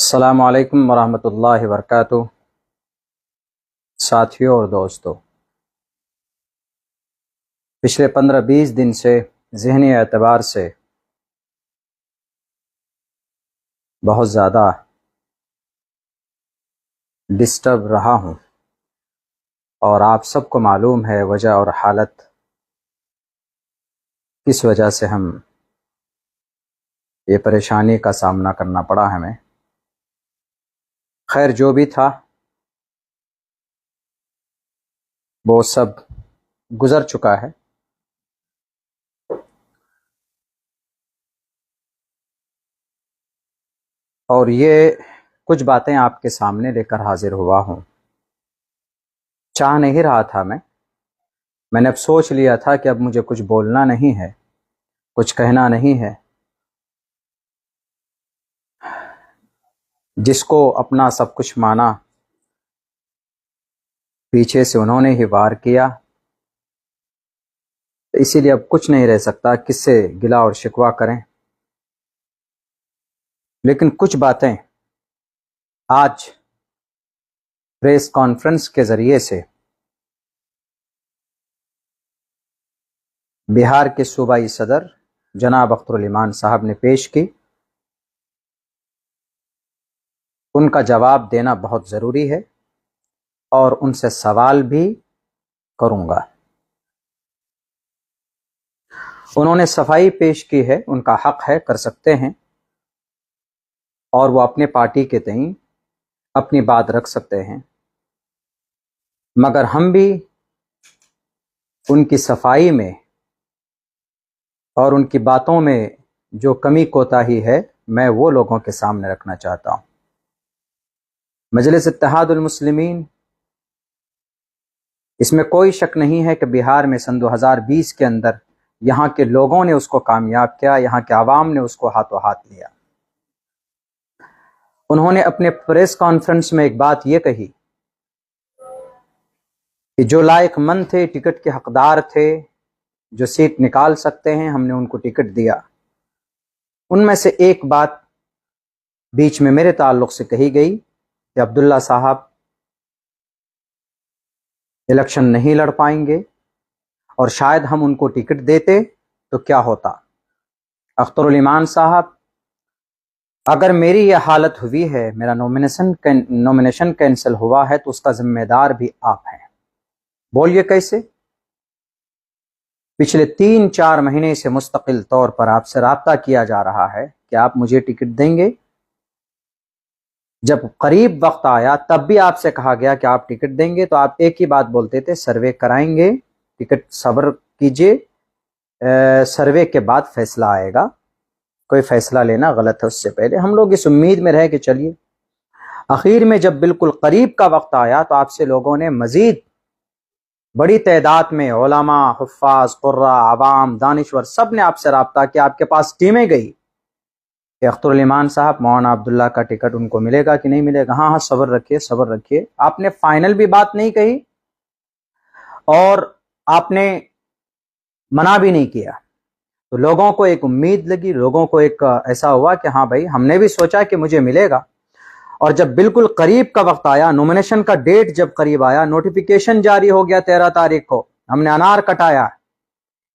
अस्सलामु अलैकुम वरहमतुल्लाहि वबरकातुहू। साथियों और दोस्तों, पिछले 15-20 दिन से ज़हनी एतबार से बहुत ज़्यादा डिस्टर्ब रहा हूँ और आप सबको मालूम है वजह और हालत किस वजह से हम ये परेशानी का सामना करना पड़ा हमें। खैर, जो भी था वो सब गुज़र चुका है। और ये कुछ बातें आपके सामने लेकर हाजिर हुआ हूँ। चाह नहीं रहा था मैंने अब सोच लिया था कि अब मुझे कुछ बोलना नहीं है, कुछ कहना नहीं है। जिसको अपना सब कुछ माना, पीछे से उन्होंने ही वार किया, तो इसीलिए अब कुछ नहीं रह सकता, किससे गिला और शिकवा करें। लेकिन कुछ बातें आज प्रेस कॉन्फ्रेंस के ज़रिए से बिहार के सूबाई सदर जनाब अख्तरुल इमान साहब ने पेश की। उनका जवाब देना बहुत ज़रूरी है और उनसे सवाल भी करूँगा। उन्होंने सफाई पेश की है, उनका हक है, कर सकते हैं, और वो अपने पार्टी के तईं अपनी बात रख सकते हैं। मगर हम भी उनकी सफाई में और उनकी बातों में जो कमी कोताही है, मैं वो लोगों के सामने रखना चाहता हूँ। मजलिस इत्तेहादुल मुस्लिमीन, इसमें कोई शक नहीं है कि बिहार में सन 2020 के अंदर यहाँ के लोगों ने उसको कामयाब किया, यहाँ के आवाम ने उसको हाथों हाथ लिया। उन्होंने अपने प्रेस कॉन्फ्रेंस में एक बात ये कही कि जो लायकमंद थे, टिकट के हकदार थे, जो सीट निकाल सकते हैं, हमने उनको टिकट दिया। उनमें से एक बात बीच में मेरे ताल्लुक से कही गई कि अब्दुल्ला साहब इलेक्शन नहीं लड़ पाएंगे और शायद हम उनको टिकट देते तो क्या होता। अख्तरुल इमान साहब, अगर मेरी यह हालत हुई है, मेरा नॉमिनेशन कैंसिल हुआ है, तो उसका जिम्मेदार भी आप हैं। बोलिए कैसे? पिछले 3-4 महीने से मुस्तकिल तौर पर आपसे राब्ता किया जा रहा है कि आप मुझे टिकट देंगे। जब करीब वक्त आया तब भी आपसे कहा गया कि आप टिकट देंगे, तो आप एक ही बात बोलते थे, सर्वे कराएंगे, टिकट सब्र कीजिए, सर्वे के बाद फैसला आएगा। कोई फैसला लेना गलत है, उससे पहले हम लोग इस उम्मीद में रहे कि चलिए। आखिर में जब बिल्कुल करीब का वक्त आया तो आपसे लोगों ने मजीद बड़ी तादाद में उलमा, हुफ्फाज, कुर्रा, आवाम, दानिश्वर, सब ने आपसे राब्ता किया। आपके पास टीमें गई कि अख्तरुल इमान साहब, मौलाना अब्दुल्ला का टिकट उनको मिलेगा कि नहीं मिलेगा। हाँ हाँ, सब्र रखिए, सब्र रखिए। आपने फाइनल भी बात नहीं कही और आपने मना भी नहीं किया। तो लोगों को एक उम्मीद लगी, लोगों को एक ऐसा हुआ कि हाँ भाई, हमने भी सोचा कि मुझे मिलेगा। और जब बिल्कुल करीब का वक्त आया, नॉमिनेशन का डेट जब करीब आया, नोटिफिकेशन जारी हो गया 13 तारीख को, हमने अनार कटाया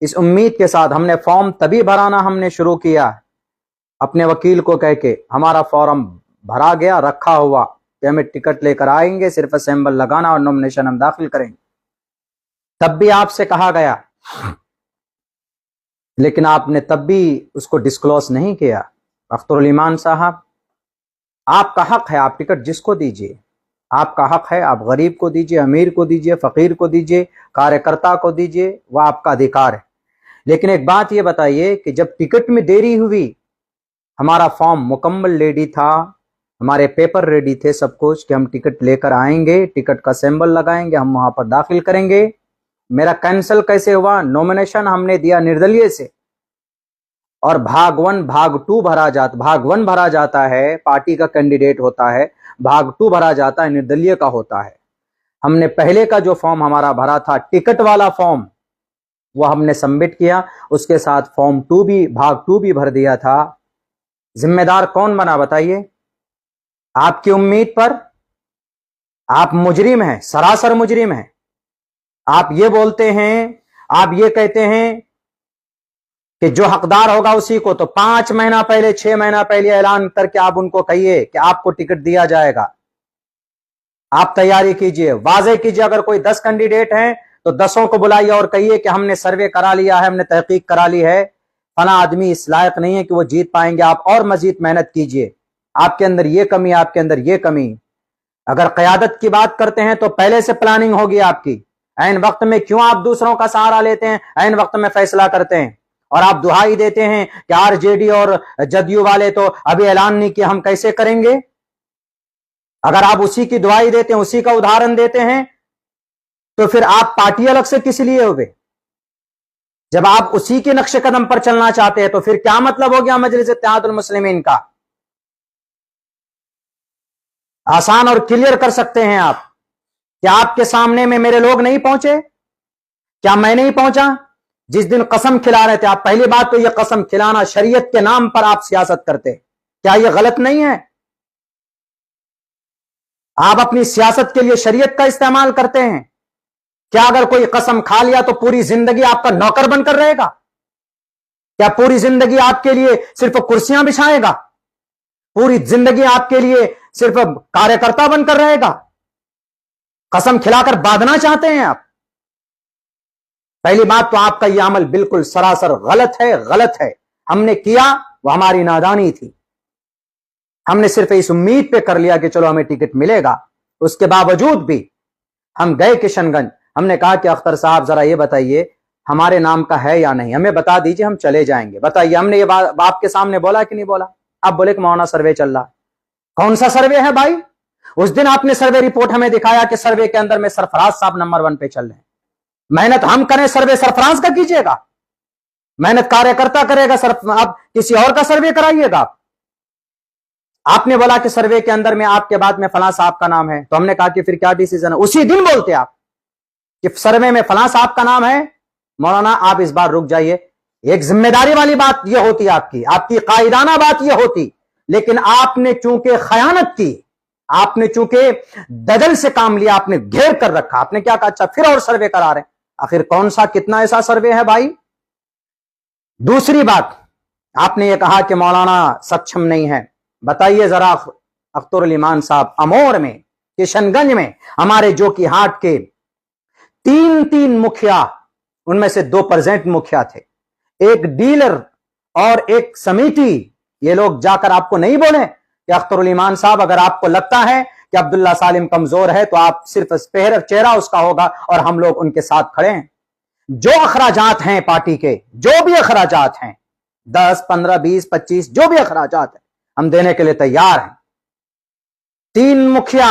इस उम्मीद के साथ। हमने फॉर्म तभी भराना हमने शुरू किया अपने वकील को कह के, हमारा फॉर्म भरा गया, रखा हुआ कि हमें टिकट लेकर आएंगे, सिर्फ असेंबल लगाना और नॉमिनेशन हम दाखिल करेंगे। तब भी आपसे कहा गया, लेकिन आपने तब भी उसको डिस्क्लोज नहीं किया। अख्तरुल इमान साहब, आपका हक है, आप टिकट जिसको दीजिए, आपका हक है। आप गरीब को दीजिए, अमीर को दीजिए, फकीर को दीजिए, कार्यकर्ता को दीजिए, वह आपका अधिकार है। लेकिन एक बात यह बताइए कि जब टिकट में देरी हुई, हमारा फॉर्म मुकम्मल रेडी था, हमारे पेपर रेडी थे, सब कुछ, कि हम टिकट लेकर आएंगे, टिकट का सिंबल लगाएंगे, हम वहां पर दाखिल करेंगे। मेरा कैंसिल कैसे हुआ? नॉमिनेशन हमने दिया निर्दलीय से, और भाग 1 भाग 2 भाग 1 भरा जाता है, पार्टी का कैंडिडेट होता है, भाग 2 भरा जाता है, निर्दलीय का होता है। हमने पहले का जो फॉर्म हमारा भरा था, टिकट वाला फॉर्म, वो हमने सबमिट किया, उसके साथ फॉर्म 2 भी, भाग 2 भी भर दिया था। जिम्मेदार कौन बना बताइए? आपकी उम्मीद पर आप मुजरिम हैं, सरासर मुजरिम हैं। आप ये बोलते हैं, आप ये कहते हैं कि जो हकदार होगा उसी को, तो 5 महीना पहले 6 महीना पहले ऐलान करके आप उनको कहिए कि आपको टिकट दिया जाएगा। आप तैयारी कीजिए, वाजे कीजिए। अगर कोई 10 कैंडिडेट हैं तो 10 को बुलाइए और कहिए कि हमने सर्वे करा लिया है, हमने तहकीक करा ली है, फला आदमी इस लायक नहीं है कि वो जीत पाएंगे, आप और मजीद मेहनत कीजिए, आपके अंदर ये कमी, आपके अंदर ये कमी। अगर क़यादत की बात करते हैं तो पहले से प्लानिंग होगी आपकी। ऐन वक्त में क्यों आप दूसरों का सहारा लेते हैं, ऐन वक्त में फैसला करते हैं और आप दुहाई देते हैं कि आरजेडी और जदयू वाले तो अभी ऐलान नहीं किया, हम कैसे करेंगे। अगर आप उसी की दुहाई देते हैं, उसी का उदाहरण देते हैं, तो फिर आप पार्टी अलग से किस लिए हुए। जब आप उसी के नक्शे कदम पर चलना चाहते हैं तो फिर क्या मतलब हो गया मजलिस इत्तेहादुल मुस्लिमीन का। आसान और क्लियर कर सकते हैं आप। क्या आपके सामने में मेरे लोग नहीं पहुंचे, क्या मैं नहीं पहुंचा। जिस दिन कसम खिला रहे थे आप, पहली बात तो यह कसम खिलाना, शरीयत के नाम पर आप सियासत करते, क्या यह गलत नहीं है। आप अपनी सियासत के लिए शरीयत का इस्तेमाल करते हैं। क्या अगर कोई कसम खा लिया तो पूरी जिंदगी आपका नौकर बनकर रहेगा। क्या पूरी जिंदगी आपके लिए सिर्फ कुर्सियां बिछाएगा, पूरी जिंदगी आपके लिए सिर्फ कार्यकर्ता बनकर रहेगा। कसम खिलाकर बांधना चाहते हैं आप। पहली बात तो आपका यह अमल बिल्कुल सरासर गलत है, गलत है। हमने किया वो हमारी नादानी थी, हमने सिर्फ इस उम्मीद पे कर लिया कि चलो हमें टिकट मिलेगा। उसके बावजूद भी हम गए किशनगंज, हमने कहा कि अख्तर साहब जरा ये बताइए हमारे नाम का है या नहीं, हमें बता दीजिए, हम चले जाएंगे। बताइए, हमने ये बाप के सामने बोला कि नहीं बोला। आप बोले कि मौलाना सर्वे चल रहा है। कौन सा सर्वे है भाई। उस दिन आपने सर्वे रिपोर्ट हमें दिखाया कि सर्वे के अंदर में सरफराज साहब नंबर 1 पे चल रहे हैं। मेहनत हम करें, सर्वे सरफराज का कीजिएगा। मेहनत कार्यकर्ता करेगा, आप किसी और का सर्वे कराइएगा। आपने बोला कि सर्वे के अंदर में आपके बाद में फलां साहब का नाम है, तो हमने कहा कि फिर क्या डिसीजन है। उसी दिन बोलते आप कि सर्वे में फलां साहब का नाम है। मौलाना आप इस बार रुक जाइए। एक जिम्मेदारी वाली बात यह होती, आपकी कायदाना बात यह होती, लेकिन आपने चूंकि खयानत की, आपने चूंकि दजल से काम लिया, आपने घेर कर रखा। आपने क्या कहा, अच्छा फिर और सर्वे करा रहे। आखिर कौन सा कितना ऐसा सर्वे है भाई। दूसरी बात, आपने यह कहा कि मौलाना सक्षम नहीं है। बताइए जरा, अख्तरुल ईमान साहब अमोर में, किशनगंज में, हमारे जो कि हाट के 3 मुखिया, उनमें से 2 प्रेजेंट मुखिया थे, एक डीलर और एक समिति। ये लोग जाकर आपको नहीं बोले कि अख्तरुल ईमान साहब अगर आपको लगता है कि अब्दुल्ला सालिम कमजोर है तो आप सिर्फ चेहरा उसका होगा और हम लोग उनके साथ खड़े हैं। जो अखराजात हैं पार्टी के, जो भी अखराजात हैं, 10, 15, 20, 25 जो भी अखराजात हैं, हम देने के लिए तैयार हैं। 3 मुखिया,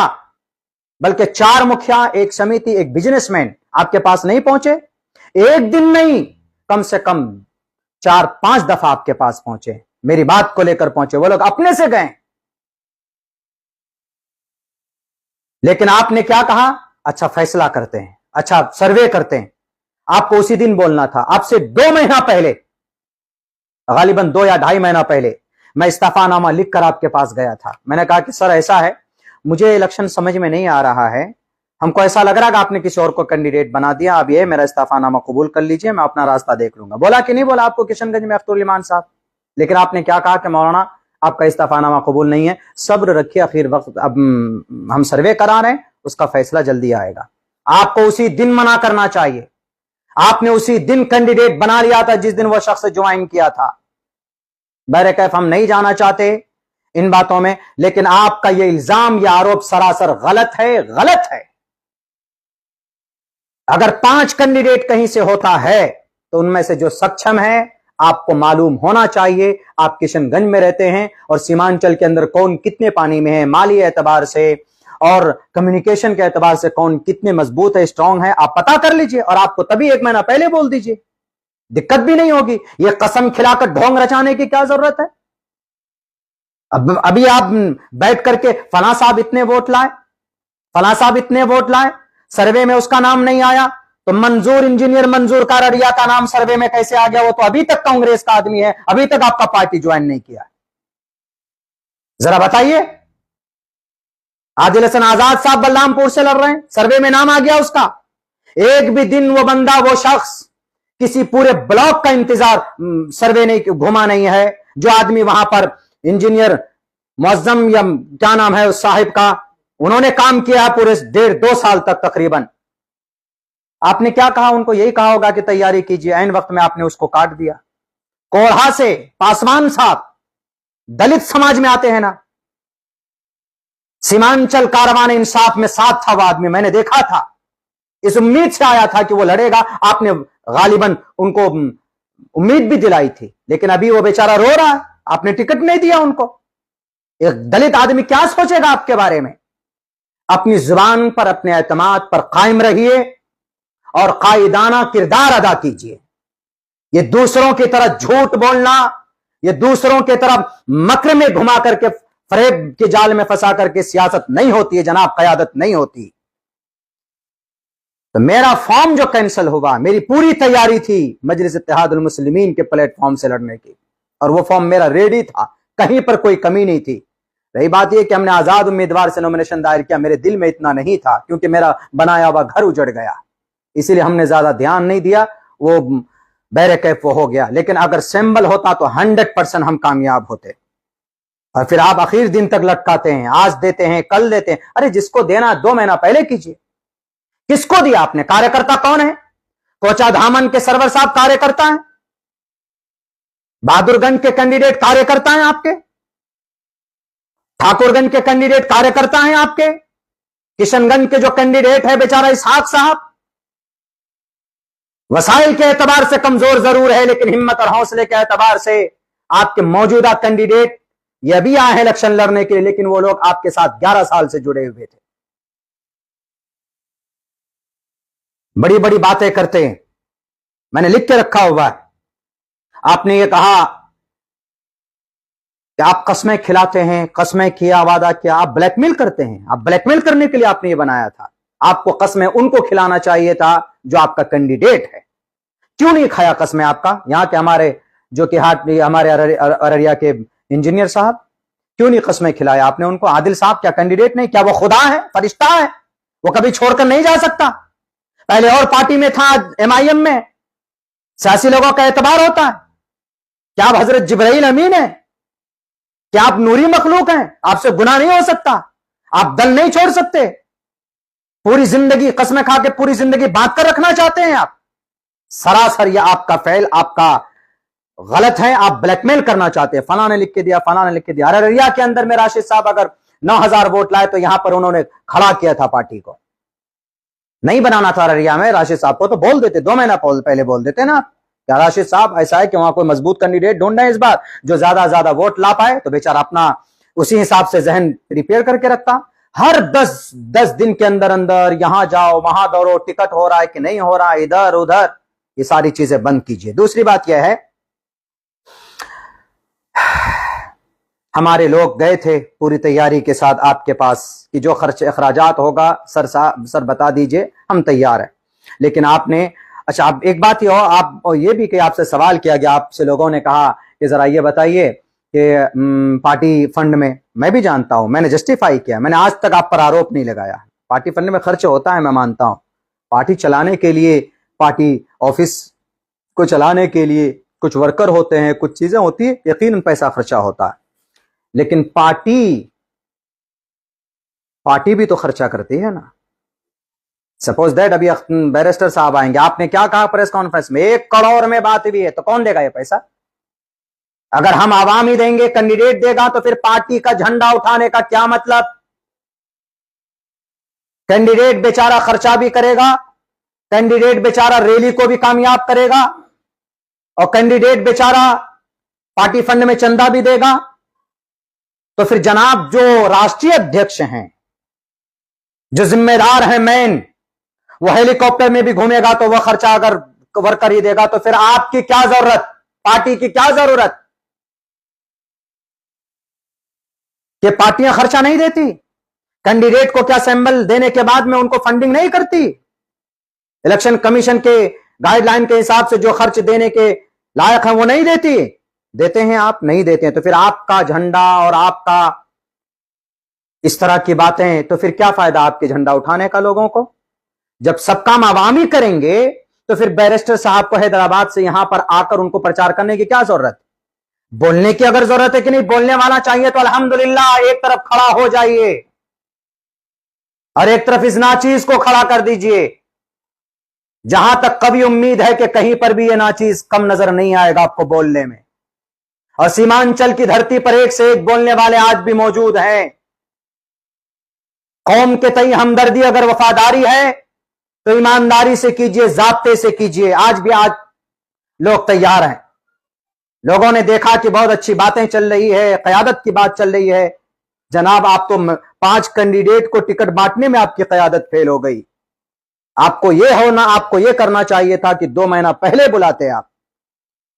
बल्कि 4 मुखिया, एक समिति, एक बिजनेसमैन आपके पास नहीं पहुंचे। एक दिन नहीं, कम से कम 4-5 दफा आपके पास पहुंचे, मेरी बात को लेकर पहुंचे। वो लोग अपने से गए, लेकिन आपने क्या कहा, अच्छा फैसला करते हैं, अच्छा सर्वे करते हैं। आपको उसी दिन बोलना था। आपसे 2 महीना पहले, गालिबन 2 या 2.5 महीना पहले, मैं इस्तीफानामा लिखकर आपके पास गया था। मैंने कहा कि सर ऐसा है, मुझे इलेक्शन समझ में नहीं आ रहा है, हमको ऐसा लग रहा है कि आपने किसी और को कैंडिडेट बना दिया, अब ये मेरा इस्तीफानामा कबूल कर लीजिए, मैं अपना रास्ता देख लूंगा। बोला कि नहीं बोला आपको किशनगंज में अख्तरुल ईमान साहब। लेकिन आपने क्या कहा कि मौलाना आपका इस्तीफानामा कबूल नहीं है, सब्र रखिए, आखिर वक्त अब हम सर्वे करा रहे हैं, उसका फैसला जल्दी आएगा। आपको उसी दिन मना करना चाहिए। आपने उसी दिन कैंडिडेट बना लिया था जिस दिन वो शख्स ज्वाइन किया था। बहरकैफ हम नहीं जाना चाहते इन बातों में, लेकिन आपका यह इल्जाम, यह आरोप सरासर गलत है, गलत है। अगर 5 कैंडिडेट कहीं से होता है तो उनमें से जो सक्षम है, आपको मालूम होना चाहिए। आप किशनगंज में रहते हैं और सीमांचल के अंदर कौन कितने पानी में है, माली एतबार से और कम्युनिकेशन के एतबार से कौन कितने मजबूत है, स्ट्रांग है, आप पता कर लीजिए और आपको तभी 1 महीना पहले बोल दीजिए, दिक्कत भी नहीं होगी। यह कसम खिलाकर ढोंग रचाने की क्या जरूरत है। अभी आप बैठ करके फला साहब इतने वोट लाए, फला साहब इतने वोट लाए, सर्वे में उसका नाम नहीं आया, तो मंजूर, इंजीनियर मंजूर कारड़िया का नाम सर्वे में कैसे आ गया। वो तो अभी तक कांग्रेस का आदमी है, अभी तक आपका पार्टी ज्वाइन नहीं किया। जरा बताइए। आदिल हसन आजाद साहब बलरामपुर से लड़ रहे हैं, सर्वे में नाम आ गया उसका। एक भी दिन वो बंदा, वो शख्स किसी पूरे ब्लॉक का इंतजार सर्वे नहीं घुमा नहीं है। जो आदमी वहां पर इंजीनियर मुअज्जम या क्या नाम है उस साहिब का, उन्होंने काम किया पूरे 1.5-2 साल तक तकरीबन। आपने क्या कहा उनको? यही कहा होगा कि तैयारी कीजिए, ऐन वक्त में आपने उसको काट दिया। कोढ़ा से पासवान साहब दलित समाज में आते हैं ना, सीमांचल कारवान इंसाफ में साथ था वो आदमी, मैंने देखा था, इस उम्मीद से आया था कि वो लड़ेगा। आपने गालिबन उनको उम्मीद भी दिलाई थी, लेकिन अभी वो बेचारा रो रहा है, आपने टिकट नहीं दिया उनको। एक दलित आदमी क्या सोचेगा आपके बारे में? अपनी जुबान पर, अपने एतमाद पर कायम रहिए और कायदाना किरदार अदा कीजिए। ये दूसरों की तरह झूठ बोलना, ये दूसरों की तरफ मक्र में घुमा करके, फरेब के जाल में फंसा करके सियासत नहीं होती है जनाब, कयादत नहीं होती। तो मेरा फॉर्म जो कैंसिल हुआ, मेरी पूरी तैयारी थी मजलिस इत्तेहादुल मुस्लिमीन के प्लेटफॉर्म से लड़ने की, और वो फॉर्म मेरा रेडी था, कहीं पर कोई कमी नहीं थी। रही बात यह कि हमने आजाद उम्मीदवार से नॉमिनेशन दायर किया, मेरे दिल में इतना नहीं था, क्योंकि मेरा बनाया हुआ घर उजड़ गया, इसीलिए हमने ज्यादा ध्यान नहीं दिया, वो बैरकैफ वो हो गया। लेकिन अगर सिंबल होता तो 100% हम कामयाब होते। और फिर आप आखिर दिन तक लटकाते हैं, आज देते हैं कल देते हैं। अरे जिसको देना 2 महीना पहले कीजिए। किसको दिया आपने? कार्यकर्ता कौन है? कोचा धामन के सरवर साहब कार्यकर्ता हैं, बहादुरगंज के कैंडिडेट कार्यकर्ता हैं आपके, ठाकुरगंज के कैंडिडेट कार्यकर्ता हैं आपके, किशनगंज के जो कैंडिडेट है बेचारा इसहाक साहब, वसाइल के एतबार से कमजोर जरूर है, लेकिन हिम्मत और हौसले के एतबार से आपके मौजूदा कैंडिडेट ये भी आए हैं इलेक्शन लड़ने के लिए, लेकिन वो लोग आपके साथ 11 साल से जुड़े हुए थे। बड़ी बड़ी बातें करते हैं, मैंने लिख के रखा हुआ है। आपने ये कहा कि आप कस्में खिलाते हैं, कस्में किया, वादा किया, आप ब्लैकमेल करते हैं। आप ब्लैकमेल करने के लिए आपने ये बनाया था। आपको कस्में उनको खिलाना चाहिए था जो आपका कैंडिडेट है। क्यों नहीं खाया कस्में आपका? यहां के हमारे जो कि हमारे अररिया के इंजीनियर साहब, क्यों नहीं कस्में खिलाया आपने उनको? आदिल साहब क्या कैंडिडेट नहीं? क्या वो खुदा है, फरिश्ता है? वो कभी छोड़कर नहीं जा सकता। पहले और पार्टी में था, MIM में। सियासी लोगों का एतबार होता है। क्या आप हजरत जिब्राइल अमीन है? क्या आप नूरी मखलूक हैं? आपसे गुनाह नहीं हो सकता। आप दल नहीं छोड़ सकते। पूरी जिंदगी कस्में खा के पूरी जिंदगी बांध कर रखना चाहते हैं आप। सरासर यह आपका फेल, आपका गलत है। आप ब्लैकमेल करना चाहते हैं, फलाने लिख के दिया, फलाने लिख के दिया। अररिया के अंदर में राशिद साहब अगर 9,000 वोट लाए तो यहां पर उन्होंने खड़ा किया था पार्टी को। नहीं बनाना था अररिया में राशिद साहब को तो बोल देते, 2 महीना पहले बोल देते ना। क्या राशिद साहब ऐसा है कि वहां कोई मजबूत कैंडिडेट ढूंढ रहे हैं इस बार, जो ज्यादा वोट ला पाए, तो बेचारा अपना उसी हिसाब से जहन प्रिपेयर करके रखता। हर 10 दिन के अंदर अंदर यहां जाओ वहां दौड़ो, टिकट हो रहा है कि नहीं हो रहा है, इधर उधर, ये सारी चीजें बंद कीजिए। दूसरी बात यह है, हमारे लोग गए थे पूरी तैयारी के साथ आपके पास कि जो खर्च अखराजात होगा सर बता दीजिए, हम तैयार हैं। लेकिन आपने, अच्छा आप एक बात ये हो, आप ये भी कि आपसे सवाल किया गया, आपसे लोगों ने कहा कि जरा ये बताइए कि पार्टी फंड में, मैं भी जानता हूं, मैंने जस्टिफाई किया, मैंने आज तक आप पर आरोप नहीं लगाया। पार्टी फंड में खर्च होता है, मैं मानता हूं। पार्टी चलाने के लिए, पार्टी ऑफिस को चलाने के लिए कुछ वर्कर होते हैं, कुछ चीजें होती है, यकीनन पैसा खर्चा होता है। लेकिन पार्टी भी तो खर्चा करती है ना। सपोज दैट अभी बैरिस्टर साहब आएंगे, आपने क्या कहा प्रेस कॉन्फ्रेंस में, 1 करोड़ में बात भी है, तो कौन देगा ये पैसा? अगर हम आवाम ही देंगे, कैंडिडेट देगा, तो फिर पार्टी का झंडा उठाने का क्या मतलब? कैंडिडेट बेचारा खर्चा भी करेगा, कैंडिडेट बेचारा रैली को भी कामयाब करेगा, और कैंडिडेट बेचारा पार्टी फंड में चंदा भी देगा। तो फिर जनाब जो राष्ट्रीय अध्यक्ष हैं, जो जिम्मेदार हैं मेन, वो हेलीकॉप्टर में भी घूमेगा तो वह खर्चा अगर वर्कर ही देगा, तो फिर आपकी क्या जरूरत, पार्टी की क्या जरूरत? कि पार्टियां खर्चा नहीं देती? कैंडिडेट को क्या सैंबल देने के बाद में उनको फंडिंग नहीं करती? इलेक्शन कमीशन के गाइडलाइन के हिसाब से जो खर्च देने के लायक है वो नहीं देती? देते हैं आप, नहीं देते हैं। तो फिर आपका झंडा और आपका इस तरह की बातें, तो फिर क्या फायदा आपके झंडा उठाने का लोगों को? जब सब काम आवामी करेंगे तो फिर बैरिस्टर साहब को हैदराबाद से यहां पर आकर उनको प्रचार करने की क्या जरूरत है? बोलने की अगर जरूरत है कि नहीं, बोलने वाला चाहिए तो अल्हम्दुलिल्लाह एक तरफ खड़ा हो जाइए और एक तरफ इस नाचीज को खड़ा कर दीजिए। जहां तक कभी उम्मीद है कि कहीं पर भी ये नाचीज कम नजर नहीं आएगा आपको बोलने में। और सीमांचल की धरती पर एक से एक बोलने वाले आज भी मौजूद हैं। कौम के तई हमदर्दी अगर वफादारी है तो ईमानदारी से कीजिए, जाब्ते से कीजिए। आज लोग तैयार हैं। लोगों ने देखा कि बहुत अच्छी बातें चल रही है, क़यादत की बात चल रही है। जनाब, आप तो 5 कैंडिडेट को टिकट बांटने में आपकी क़यादत फेल हो गई। आपको ये करना चाहिए था कि 2 महीना पहले बुलाते आप,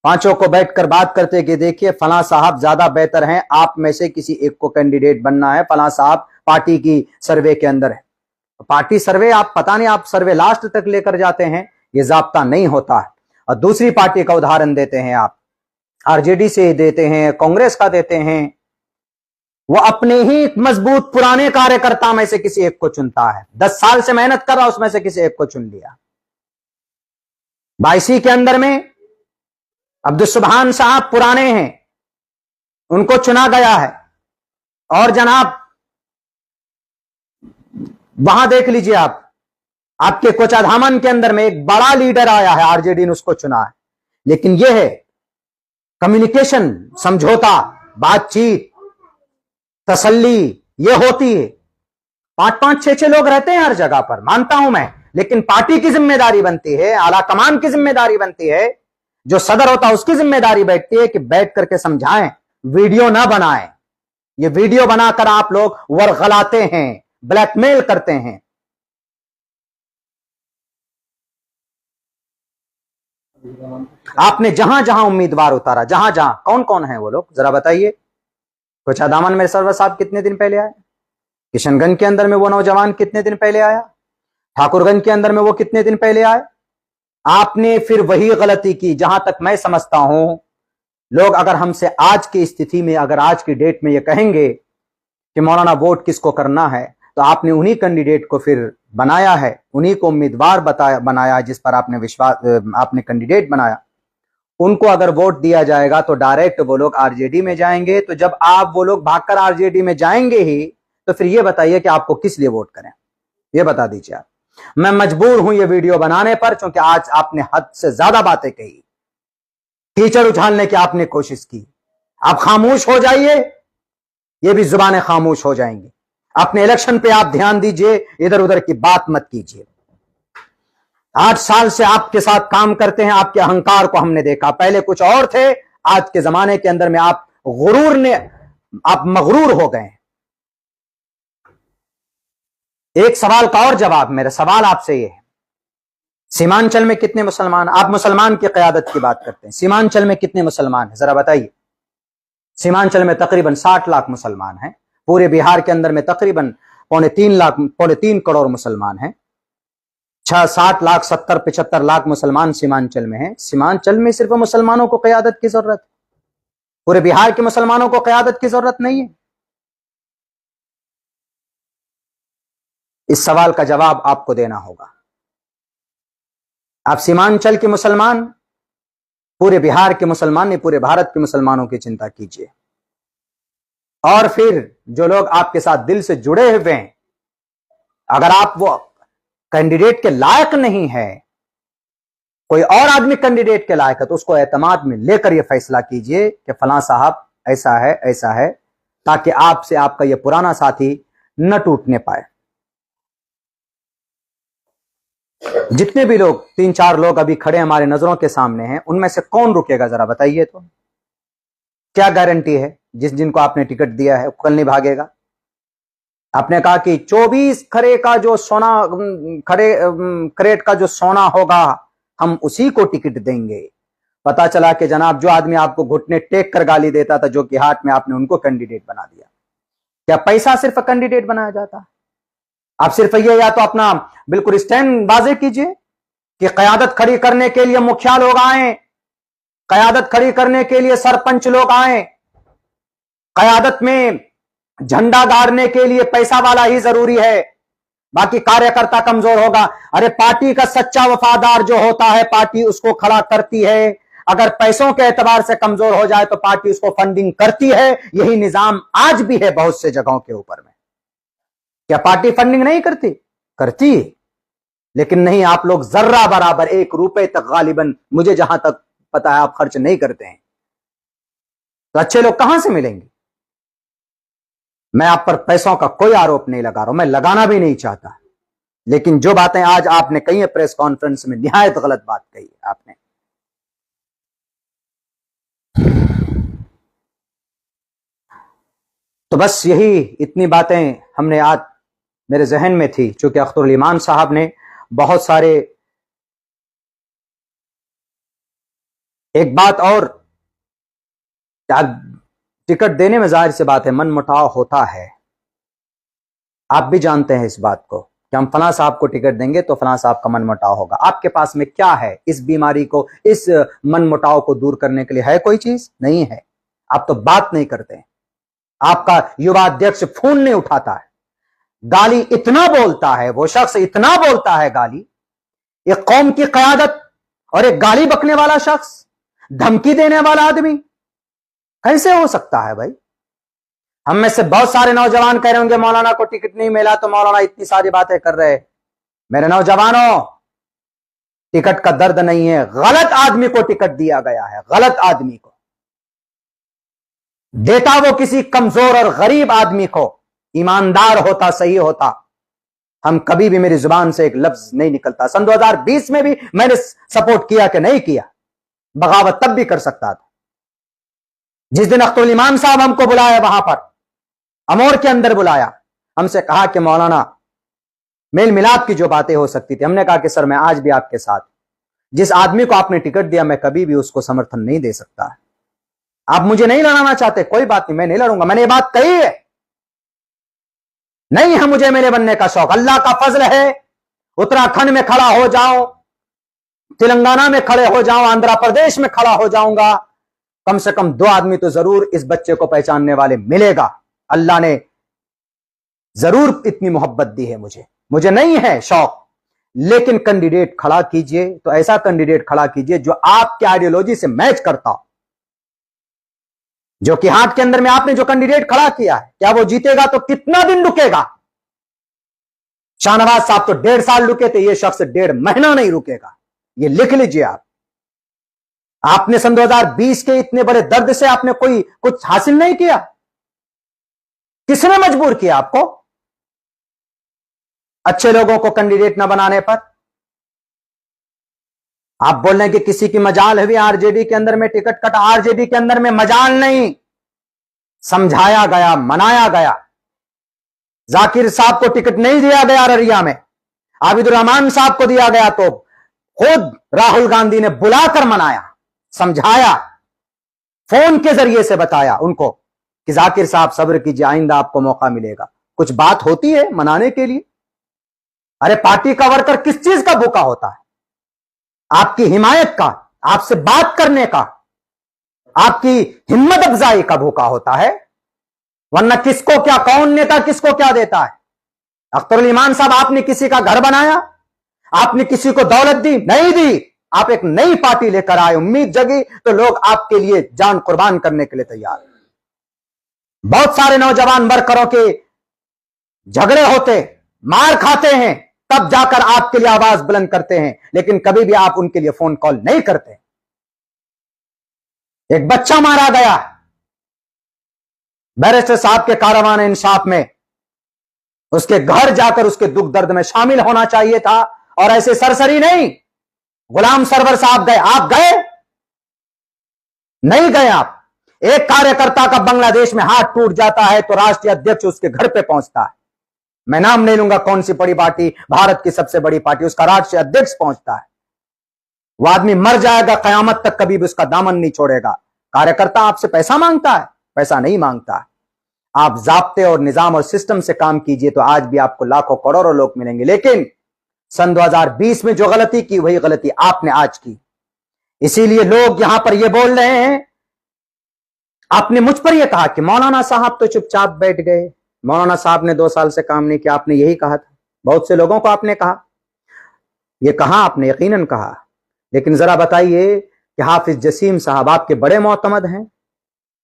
पांचों को बैठकर बात करते कि देखिए फलां साहब ज्यादा बेहतर हैं, आप में से किसी एक को कैंडिडेट बनना है, फलां साहब पार्टी की सर्वे के अंदर है। पार्टी सर्वे आप पता नहीं, आप सर्वे लास्ट तक लेकर जाते हैं, ये जाब्ता नहीं होता है। और दूसरी पार्टी का उदाहरण देते हैं आप, आरजेडी से देते हैं, कांग्रेस का देते हैं। वो अपने ही मजबूत पुराने कार्यकर्ता में से किसी एक को चुनता है। 10 साल से मेहनत कर रहा, उसमें से किसी एक को चुन लिया। 22 के अंदर में अब्दुल सुभान साहब पुराने हैं, उनको चुना गया है। और जनाब वहां देख लीजिए आप, आपके कोचाधामन के अंदर में एक बड़ा लीडर आया है, आरजेडी ने उसको चुना है। लेकिन यह है कम्युनिकेशन, समझौता, बातचीत, तसल्ली, ये होती है। 5-5, 6-6 लोग रहते हैं हर जगह पर, मानता हूं मैं, लेकिन पार्टी की जिम्मेदारी बनती है, आला कमान की जिम्मेदारी बनती है, जो सदर होता है उसकी जिम्मेदारी बैठती है कि बैठ करके समझाएं, वीडियो ना बनाएं। ये वीडियो बनाकर आप लोग वर्गलाते हैं, ब्लैकमेल करते हैं। आपने जहां जहां उम्मीदवार उतारा, जहां जहां, कौन कौन है वो लोग जरा बताइए। कोचाधामन में सरवर साहब कितने दिन पहले आए? किशनगंज के अंदर में वो नौजवान कितने दिन पहले आया? ठाकुरगंज के अंदर में वो कितने दिन पहले आए? आपने फिर वही गलती की। जहां तक मैं समझता हूं, लोग अगर हमसे आज की स्थिति में, अगर आज की डेट में ये कहेंगे कि मौलाना वोट किसको करना है, तो आपने उन्हीं कैंडिडेट को फिर बनाया है, उन्हीं को उम्मीदवार बनाया जिस पर आपने विश्वास, आपने कैंडिडेट बनाया। उनको अगर वोट दिया जाएगा तो डायरेक्ट वो लोग आरजेडी में जाएंगे। तो जब आप वो लोग भागकर आरजेडी में जाएंगे ही, तो फिर ये बताइए कि आपको किस लिए वोट करें, ये बता दीजिए आप। मैं मजबूर हूं ये वीडियो बनाने पर, क्योंकि आज आपने हद से ज्यादा बातें कही, कीचड़ उछालने की आपने कोशिश की। आप खामोश हो जाइए, ये भी जुबानें खामोश हो जाएंगी। अपने इलेक्शन पे आप ध्यान दीजिए, इधर उधर की बात मत कीजिए। 8 साल से आपके साथ काम करते हैं, आपके अहंकार को हमने देखा। पहले कुछ और थे, आज के जमाने के अंदर में आप मगरूर हो गए। एक सवाल का और जवाब, मेरा सवाल आपसे यह है, सीमांचल में कितने मुसलमान? आप मुसलमान की क़यादत की बात करते हैं, सीमांचल में कितने मुसलमान हैं जरा बताइए। सीमांचल में तकरीबन 60 लाख मुसलमान हैं। पूरे बिहार के अंदर में तकरीबन 3.25 करोड़ मुसलमान हैं। 60 लाख 70-75 लाख मुसलमान सीमांचल में हैं। सीमांचल में सिर्फ मुसलमानों को क़यादत की जरूरत है, पूरे बिहार के मुसलमानों को क़यादत की जरूरत नहीं है। इस सवाल का जवाब आपको देना होगा। आप सीमांचल के मुसलमान, पूरे बिहार के मुसलमान नहीं, पूरे भारत के मुसलमानों की चिंता कीजिए। और फिर जो लोग आपके साथ दिल से जुड़े हुए हैं, अगर आप वो कैंडिडेट के लायक नहीं है, कोई और आदमी कैंडिडेट के लायक है, तो उसको एतमाद में लेकर यह फैसला कीजिए कि फलां साहब ऐसा है, ऐसा है, ताकि आपसे आपका यह पुराना साथी न टूटने पाए। जितने भी लोग 3-4 लोग अभी खड़े हमारे नजरों के सामने हैं, उनमें से कौन रुकेगा जरा बताइए। तो क्या गारंटी है जिनको आपने टिकट दिया है कल नहीं भागेगा? आपने कहा कि 24 खरे का जो सोना, करेट का जो सोना होगा, हम उसी को टिकट देंगे। पता चला कि जनाब जो आदमी आपको घुटने टेक कर गाली देता था, जो कि हाथ में, आपने उनको कैंडिडेट बना दिया। क्या पैसा सिर्फ कैंडिडेट बनाया जाता? आप सिर्फ ये, या तो अपना बिल्कुल स्टैंड वाज़ेह कीजिए कि क़यादत खड़ी करने के लिए मुखिया लोग आए, क़यादत खड़ी करने के लिए सरपंच लोग आए, क़यादत में झंडा गाड़ने के लिए पैसा वाला ही जरूरी है, बाकी कार्यकर्ता कमजोर होगा। अरे पार्टी का सच्चा वफादार जो होता है पार्टी उसको खड़ा करती है, अगर पैसों के एतबार से कमजोर हो जाए तो पार्टी उसको फंडिंग करती है। यही निजाम आज भी है बहुत से जगहों के ऊपर में। क्या पार्टी फंडिंग नहीं करती? करती, लेकिन नहीं, आप लोग जर्रा बराबर 1 रुपए तक गालिबन मुझे जहां तक पता है आप खर्च नहीं करते हैं, तो अच्छे लोग कहां से मिलेंगे? मैं आप पर पैसों का कोई आरोप नहीं लगा रहा हूं, मैं लगाना भी नहीं चाहता, लेकिन जो बातें आज आपने कही है प्रेस कॉन्फ्रेंस में, निहायत गलत बात कही है आपने। तो बस यही इतनी बातें हमने आज मेरे जहन में थी, चूंकि अख्तरुल ईमान साहब ने बहुत सारे, एक बात और, टिकट देने में जाहिर सी बात है मन मुटाव होता है, आप भी जानते हैं इस बात को कि हम फलां साहब को टिकट देंगे तो फलां साहब का मन मुटाव होगा। आपके पास में क्या है इस बीमारी को, इस मन मुटाव को दूर करने के लिए? है कोई चीज? नहीं है। आप तो बात नहीं करते हैं। आपका युवा अध्यक्ष फोन नहीं उठाता है, गाली इतना बोलता है, वो शख्स इतना बोलता है गाली, एक कौम की क़यादत और एक गाली बकने वाला शख्स, धमकी देने वाला आदमी, कैसे हो सकता है भाई? हम में से बहुत सारे नौजवान कह रहे होंगे मौलाना को टिकट नहीं मिला तो मौलाना इतनी सारी बातें कर रहे। मेरे नौजवानों, टिकट का दर्द नहीं है, गलत आदमी को टिकट दिया गया है, गलत आदमी को। देता वो किसी कमजोर और गरीब आदमी को, ईमानदार होता, सही होता, हम कभी भी, मेरी जुबान से एक लफ्ज नहीं निकलता। सन 2020 में भी मैंने सपोर्ट किया कि नहीं किया, बगावत तब भी कर सकता था। जिस दिन अख्तरुल ईमान साहब हमको बुलाया, वहां पर अमोर के अंदर बुलाया, हमसे कहा कि मौलाना मेल मिलाप की जो बातें हो सकती थी, हमने कहा कि सर मैं आज भी आपके साथ, जिस आदमी को आपने टिकट दिया मैं कभी भी उसको समर्थन नहीं दे सकता। आप मुझे नहीं लड़ाना चाहते, कोई बात नहीं, मैं नहीं लड़ूंगा, मैंने ये बात कही है। नहीं है मुझे मेरे बनने का शौक, अल्लाह का फजल है, उत्तराखंड में खड़ा हो जाऊं, तेलंगाना में खड़े हो जाऊं, आंध्र प्रदेश में खड़ा हो जाऊंगा, कम से कम 2 आदमी तो जरूर इस बच्चे को पहचानने वाले मिलेगा। अल्लाह ने जरूर इतनी मोहब्बत दी है मुझे नहीं है शौक, लेकिन कैंडिडेट खड़ा कीजिए तो ऐसा कैंडिडेट खड़ा कीजिए जो आपकी आइडियोलॉजी से मैच करता हो। जो कि हाट के अंदर में आपने जो कैंडिडेट खड़ा किया है, क्या वो जीतेगा तो कितना दिन रुकेगा? शाहनवाज साहब तो 1.5 साल रुके थे, ये शख्स 1.5 महीना नहीं रुकेगा, ये लिख लीजिए आप। आपने सन 2020 के इतने बड़े दर्द से आपने कोई कुछ हासिल नहीं किया, किसने मजबूर किया आपको अच्छे लोगों को कैंडिडेट न बनाने पर? आप बोल रहे हैं कि किसी की मजाल हुई आरजेडी के अंदर में टिकट कटा, आरजेडी के अंदर में मजाल नहीं, समझाया गया, मनाया गया। जाकिर साहब को टिकट नहीं दिया गया अररिया में, आबिदुर रहमान साहब को दिया गया तो खुद राहुल गांधी ने बुलाकर मनाया, समझाया, फोन के जरिए से बताया उनको कि जाकिर साहब सब्र कीजिए, आइंदा आपको मौका मिलेगा। कुछ बात होती है मनाने के लिए। अरे पार्टी का वर्कर किस चीज का भूखा होता है? आपकी हिमायत का, आपसे बात करने का, आपकी हिम्मत अफजाई का भूखा होता है, वरना किसको क्या, कौन नेता किसको क्या देता है? अख्तरुल ईमान साहब, आपने किसी का घर बनाया? आपने किसी को दौलत दी? नहीं दी। आप एक नई पार्टी लेकर आए, उम्मीद जगी तो लोग आपके लिए जान कुर्बान करने के लिए तैयार हैं। बहुत सारे नौजवान वर्करों के झगड़े होते, मार खाते हैं, तब जाकर आपके लिए आवाज बुलंद करते हैं, लेकिन कभी भी आप उनके लिए फोन कॉल नहीं करते। एक बच्चा मारा गया बैरिस्टर साहब के कारवान इंसाफ में, उसके घर जाकर उसके दुख दर्द में शामिल होना चाहिए था, और ऐसे सरसरी नहीं। गुलाम सरवर साहब गए, आप गए नहीं? गए आप? एक कार्यकर्ता का बांग्लादेश में हाथ टूट जाता है तो राष्ट्रीय अध्यक्ष उसके घर पे पहुंचता है। मैं नाम नहीं लूंगा कौन सी बड़ी पार्टी, भारत की सबसे बड़ी पार्टी, उसका राष्ट्रीय अध्यक्ष पहुंचता है। वो आदमी मर जाएगा, कयामत तक कभी भी उसका दामन नहीं छोड़ेगा। कार्यकर्ता आपसे पैसा मांगता है? पैसा नहीं मांगता। आप जाब्ते और निजाम और सिस्टम से काम कीजिए तो आज भी आपको लाखों करोड़ों लोग मिलेंगे। लेकिन सन 2020 में जो गलती की वही गलती आपने आज की। इसीलिए लोग यहां पर यह बोल रहे हैं आपने मुझ पर यह कहा कि मौलाना साहब तो चुपचाप बैठ गए, मौलाना साहब ने 2 साल से काम नहीं किया। आपने यही कहा था, बहुत से लोगों को आपने कहा, यह कहा आपने, यकीनन कहा। लेकिन जरा बताइए कि हाफिज जसीम साहब आपके बड़े मोतमद हैं,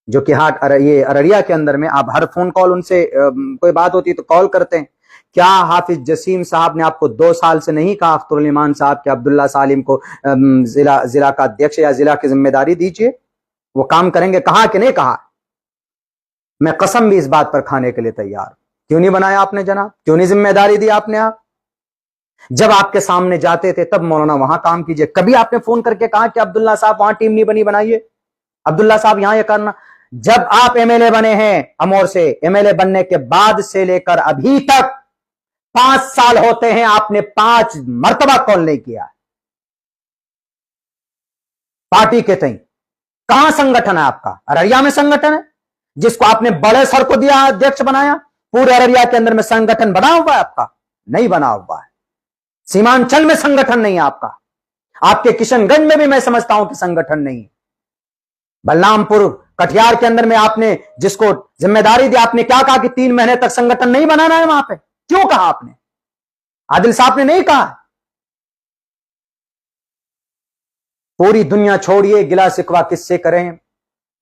जो कि ये अररिया के अंदर में आप हर फोन कॉल उनसे कोई बात होती तो कॉल करते हैं। क्या हाफिज जसीम साहब ने आपको 2 साल से नहीं कहा अख्तरुल ईमान साहब कि अब्दुल्ला सालिम को जिला का अध्यक्ष या जिला की जिम्मेदारी दीजिए, वो काम करेंगे? कहा कि नहीं कहा? मैं कसम भी इस बात पर खाने के लिए तैयार। क्यों नहीं बनाया आपने जनाब? क्यों नहीं जिम्मेदारी दी आपने? आप जब आपके सामने जाते थे तब मौलाना वहां काम कीजिए। कभी आपने फोन करके कहा कि अब्दुल्ला साहब वहां टीम नहीं बनी, बनाइए, अब्दुल्ला साहब यहां ये करना? जब आप एमएलए बने हैं अमोर से, एमएलए बनने के बाद से लेकर अभी तक 5 साल होते हैं, आपने 5 मर्तबा कॉल नहीं किया पार्टी के तई। कहां संगठन है आपका? अररिया में संगठन है जिसको आपने बड़े सर को दिया, अध्यक्ष बनाया। पूरे अररिया के अंदर में संगठन बना हुआ है आपका? नहीं बना हुआ है। सीमांचल में संगठन नहीं है आपका। आपके किशनगंज में भी मैं समझता हूं कि संगठन नहीं है। बलरामपुर कटिहार के अंदर में आपने जिसको जिम्मेदारी दी, आपने क्या कहा कि 3 महीने तक संगठन नहीं बनाना है वहां पे? क्यों कहा आपने? आदिल साहब ने नहीं कहा? पूरी दुनिया छोड़िए, गिला शिकवा किससे करें?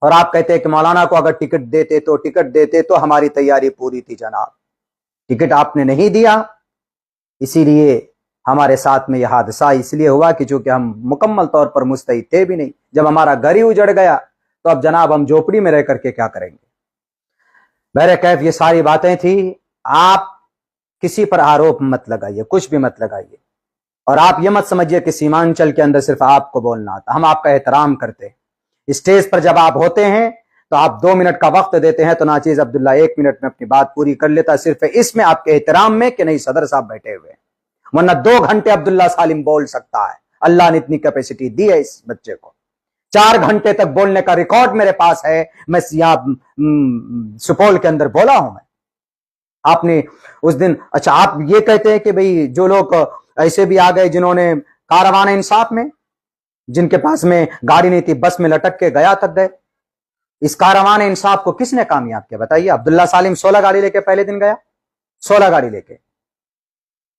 और आप कहते हैं कि मौलाना को अगर टिकट देते तो हमारी तैयारी पूरी थी। जनाब, टिकट आपने नहीं दिया, इसीलिए हमारे साथ में यह हादसा इसलिए हुआ कि चूंकि हम मुकम्मल तौर पर मुस्तैद थे भी नहीं। जब हमारा घर ही उजड़ गया तो अब जनाब हम झोपड़ी में रह करके क्या करेंगे? बहरे कैफ ये सारी बातें थी। आप किसी पर आरोप मत लगाइए, कुछ भी मत लगाइए, और आप ये मत समझिए कि सीमांचल के अंदर सिर्फ आपको बोलना आता। हम आपका एहतराम करते हैं। स्टेज पर जब आप होते हैं तो आप 2 मिनट का वक्त देते हैं, तो नाचीज अब्दुल्ला 1 मिनट में अपनी बात पूरी कर लेता, सिर्फ इसमें आपके एहतराम में कि नहीं सदर साहब बैठे हुए हैं। वरना 2 घंटे अब्दुल्ला सालिम बोल सकता है। अल्लाह ने इतनी कैपेसिटी दी है इस बच्चे को। 4 घंटे तक बोलने का रिकॉर्ड मेरे पास है। मैं सुपौल के अंदर बोला हूं मैं। आपने उस दिन, अच्छा आप ये कहते हैं कि भाई जो लोग ऐसे भी आ गए जिन्होंने कारवान इंसाफ में, जिनके पास में गाड़ी नहीं थी, बस में लटक के गया तक गए। इस कारवान इंसाफ को किसने कामयाब किया बताइए? अब्दुल्ला सालिम 16 गाड़ी लेके पहले दिन गया, 16 गाड़ी लेके,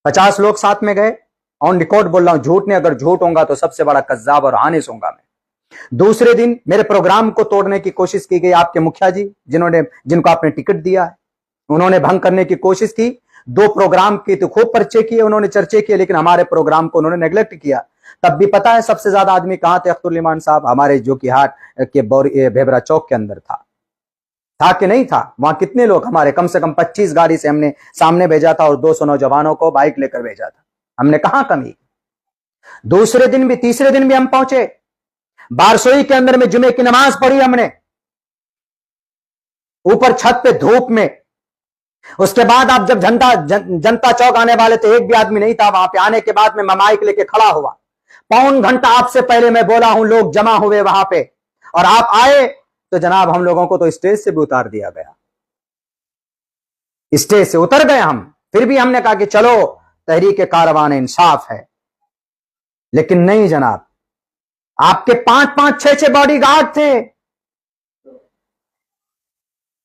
50 लोग साथ में गए। ऑन रिकॉर्ड बोल रहा हूं, झूठ नहीं, अगर झूठ होगा तो सबसे बड़ा कज्जाब और हानिस होगा मैं। दूसरे दिन मेरे प्रोग्राम को तोड़ने की कोशिश की गई। आपके मुखिया जी जिनको आपने टिकट दिया है, उन्होंने भंग करने की कोशिश की। 2 प्रोग्राम की तो खूब पर्चे किए, उन्होंने चर्चे किए, लेकिन हमारे प्रोग्राम को उन्होंने नेग्लेक्ट किया। तब भी पता है सबसे ज्यादा आदमी कहां थे अख्तरुल ईमान साहब? हमारे जो कि हाट के भेबरा चौक के अंदर था कि नहीं था? वहां कितने लोग हमारे, कम से कम 25 गाड़ी से हमने सामने भेजा था और 200 नौजवानों को बाइक लेकर भेजा था। हमने कहां कमी? दूसरे दिन भी, तीसरे दिन भी हम पहुंचे बारसोई के अंदर में, जुमे की नमाज पढ़ी हमने ऊपर छत पे धूप में। उसके बाद आप जब जनता चौक आने वाले थे, एक भी आदमी नहीं था वहां पे। आने के बाद में मैं माइक लेके खड़ा हुआ, 1.25 घंटा आपसे पहले मैं बोला हूं, लोग जमा हुए वहां पे, और आप आए तो जनाब हम लोगों को तो स्टेज से भी उतार दिया गया। स्टेज से उतर गए हम। फिर भी हमने कहा कि चलो तहरीक कारवान इंसाफ है, लेकिन नहीं जनाब, आपके 5-5, 6-6 बॉडीगार्ड थे।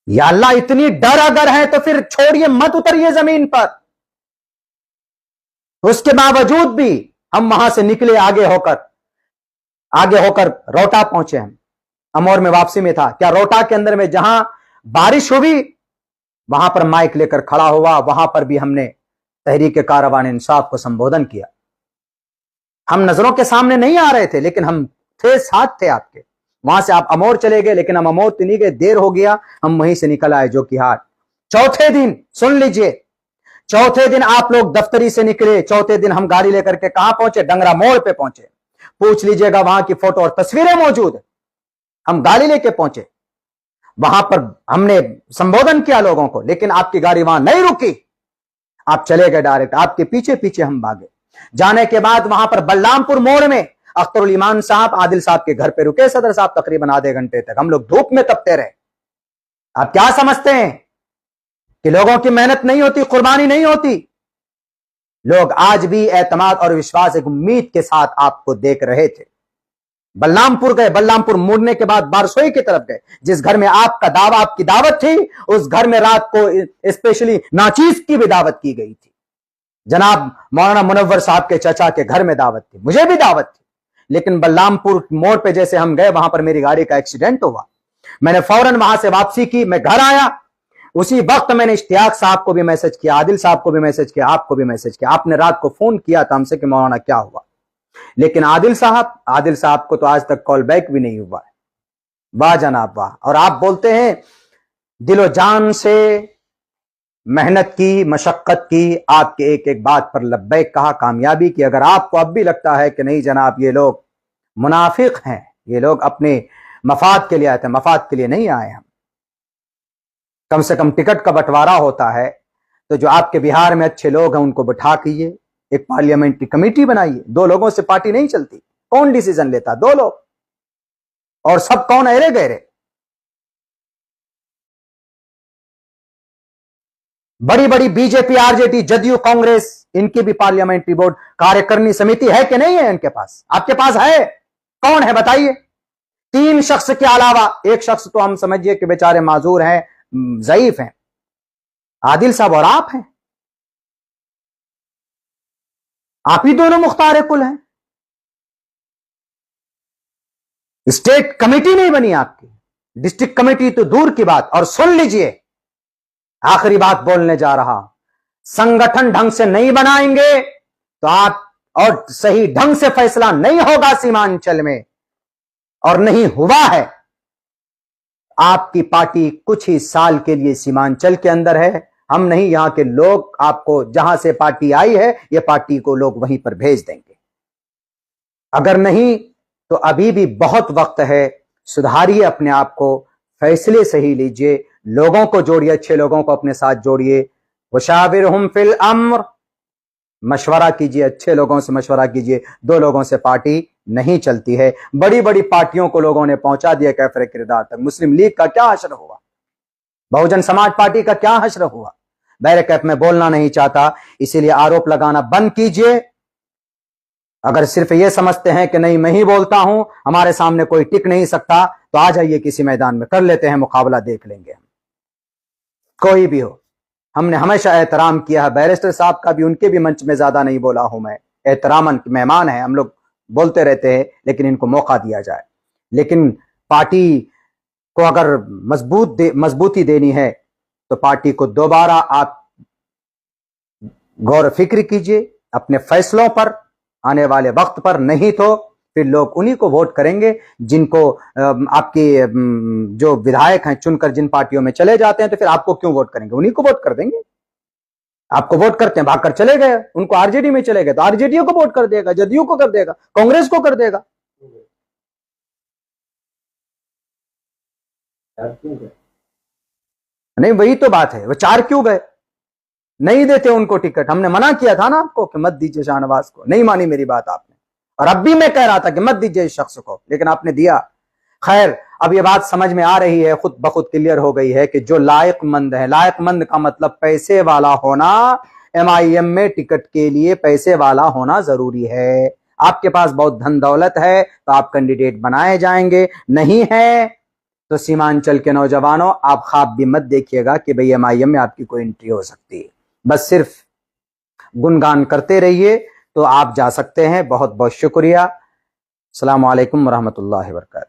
या अल्लाह, इतनी डर अगर है तो फिर छोड़िए, मत उतरिए जमीन पर। उसके बावजूद भी हम वहां से निकले, आगे होकर रोटा पहुंचे। हम अमौर में वापसी में था। क्या रोटा के अंदर में जहां बारिश हुई वहां पर माइक लेकर खड़ा हुआ, वहां पर भी हमने तहरीक कारवान इंसाफ को संबोधन किया। हम नजरों के सामने नहीं आ रहे थे, लेकिन हम थे, साथ थे आपके। वहां से आप अमौर चले गए, लेकिन हम अमौर तो नहीं गए, देर हो गया, हम वहीं से निकल आए जो कि हाट। चौथे दिन सुन लीजिए, चौथे दिन आप लोग दफ्तरी से निकले। चौथे दिन हम गाड़ी लेकर के कहां पहुंचे? डंगरा मोड़ पे पहुंचे। पूछ लीजिएगा, वहां की फोटो और तस्वीरें मौजूद है। हम गाड़ी लेके पहुंचे, वहां पर हमने संबोधन किया लोगों को, लेकिन आपकी गाड़ी वहां नहीं रुकी, आप चले गए डायरेक्ट। आपके पीछे पीछे हम भागे। जाने के बाद वहां पर बलरामपुर मोड़ में अख्तरुल ईमान साहब आदिल साहब के घर पे रुके। सदर साहब तकरीबन आधे घंटे तक हम लोग धूप में तपते रहे। आप क्या समझते हैं कि लोगों की मेहनत नहीं होती, कुर्बानी नहीं होती? लोग आज भी एतमाद और विश्वास, एक उम्मीद के साथ आपको देख रहे थे। बलरामपुर गए, बलरामपुर मुड़ने के बाद बारसोई की तरफ गए। जिस घर में आपका दावा, आपकी दावत थी, उस घर में रात को स्पेशली नाचीज की भी दावत की गई थी। जनाब मौलाना मुनव्वर साहब के चचा के घर में दावत थी, मुझे भी दावत थी। लेकिन बलरामपुर मोड़ पे जैसे हम गए, वहां पर मेरी गाड़ी का एक्सीडेंट हुआ। मैंने फौरन वहां से वापसी की, मैं घर आया। उसी वक्त मैंने इश्तियाक साहब को भी मैसेज किया, आदिल साहब को भी मैसेज किया, आपको भी मैसेज किया। आपने रात को फोन किया था हमसे कि मौलाना क्या हुआ, लेकिन आदिल साहब को तो आज तक कॉल बैक भी नहीं हुआ है। वाह जनाब वाह। और आप बोलते हैं दिलो जान से मेहनत की, मशक्कत की, आपके एक एक बात पर लब्बैक कहा, कामयाबी की। अगर आपको अब भी लगता है कि नहीं जनाब ये लोग मुनाफिक हैं, ये लोग अपने मफाद के लिए आए थे, मफाद के लिए नहीं आए हम। कम से कम टिकट का बंटवारा होता है तो जो आपके बिहार में अच्छे लोग हैं उनको बिठा कीजिए, एक पार्लियामेंट्री कमेटी बनाइए। दो लोगों से पार्टी नहीं चलती। कौन डिसीजन लेता? दो लोग। और सब कौन? अरे गहरे। बड़ी बड़ी बीजेपी, आरजेडी, जदयू, कांग्रेस, इनकी भी पार्लियामेंट्री बोर्ड कार्यकारिणी समिति है कि नहीं है इनके पास? आपके पास है? कौन है बताइए? 3 शख्स के अलावा एक शख्स तो हम समझिए कि बेचारे माजूर हैं, ज़ईफ हैं, आदिल साहब और आप हैं। आप ही दोनों मुख्तार कुल हैं। स्टेट कमेटी नहीं बनी आपकी, डिस्ट्रिक्ट कमेटी तो दूर की बात। और सुन लीजिए, आखिरी बात बोलने जा रहा, संगठन ढंग से नहीं बनाएंगे तो आप, और सही ढंग से फैसला नहीं होगा सीमांचल में, और नहीं हुआ है। आपकी पार्टी कुछ ही साल के लिए सीमांचल के अंदर है। हम नहीं, यहां के लोग आपको, जहां से पार्टी आई है, यह पार्टी को लोग वहीं पर भेज देंगे। अगर नहीं तो अभी भी बहुत वक्त है, सुधारिए अपने आप को, फैसले सही लीजिए, लोगों को जोड़िए, अच्छे लोगों को अपने साथ जोड़िए। वशाविरहुम फिल अम्र, मशवरा कीजिए, अच्छे लोगों से मशवरा कीजिए। दो लोगों से पार्टी नहीं चलती है। बड़ी बड़ी पार्टियों को लोगों ने पहुंचा दिया कैफरे किरदार तक। मुस्लिम लीग का क्या हश्र हुआ? बहुजन समाज पार्टी का क्या हश्र हुआ? बैरकैफ में बोलना नहीं चाहता, इसीलिए आरोप लगाना बंद कीजिए। अगर सिर्फ ये समझते हैं कि नहीं मैं ही बोलता हूं, हमारे सामने कोई टिक नहीं सकता, तो आ जाइए किसी मैदान में, कर लेते हैं मुकाबला, देख लेंगे हम, कोई भी हो। हमने हमेशा एहतराम किया है बैरिस्टर साहब का भी, उनके भी मंच में ज्यादा नहीं बोला हूं मैं। एहतरामन मेहमान है, हम लोग बोलते रहते हैं, लेकिन इनको मौका दिया जाए। लेकिन पार्टी को अगर मजबूती देनी है तो पार्टी को दोबारा आप गौर फिक्र कीजिए अपने फैसलों पर, आने वाले वक्त पर। नहीं तो फिर लोग उन्हीं को वोट करेंगे जिनको आपके जो विधायक हैं चुनकर जिन पार्टियों में चले जाते हैं, तो फिर आपको क्यों वोट करेंगे? उन्हीं को वोट कर देंगे। आपको वोट करते हैं, भागकर चले गए, उनको आरजेडी में चले गए तो आरजेडी को वोट कर देगा, जदयू को कर देगा, कांग्रेस को कर देगा। नहीं, वही तो बात है, वो 4 क्यों गए? नहीं देते उनको टिकट। हमने मना किया था ना आपको कि मत दीजिए शाहनवाज को, नहीं मानी मेरी बात आपने। और अब भी मैं कह रहा था कि मत दीजिए इस शख्स को, लेकिन आपने दिया। खैर, अब ये बात समझ में आ रही है, खुद बखुद क्लियर हो गई है कि जो लायकमंद है, लायकमंद का मतलब पैसे वाला होना, एमआईएम में टिकट के लिए पैसे वाला होना जरूरी है। आपके पास बहुत धन दौलत है तो आप कैंडिडेट बनाए जाएंगे, नहीं है तो सीमांचल के नौजवानों आप ख्वाब भी मत देखिएगा कि भाई एमआईएम में आपकी कोई एंट्री हो सकती है। बस सिर्फ गुणगान करते रहिए तो आप जा सकते हैं। बहुत बहुत शुक्रिया। अस्सलामु अलैकुम वरहमतुल्लाहि वबरकातुहू।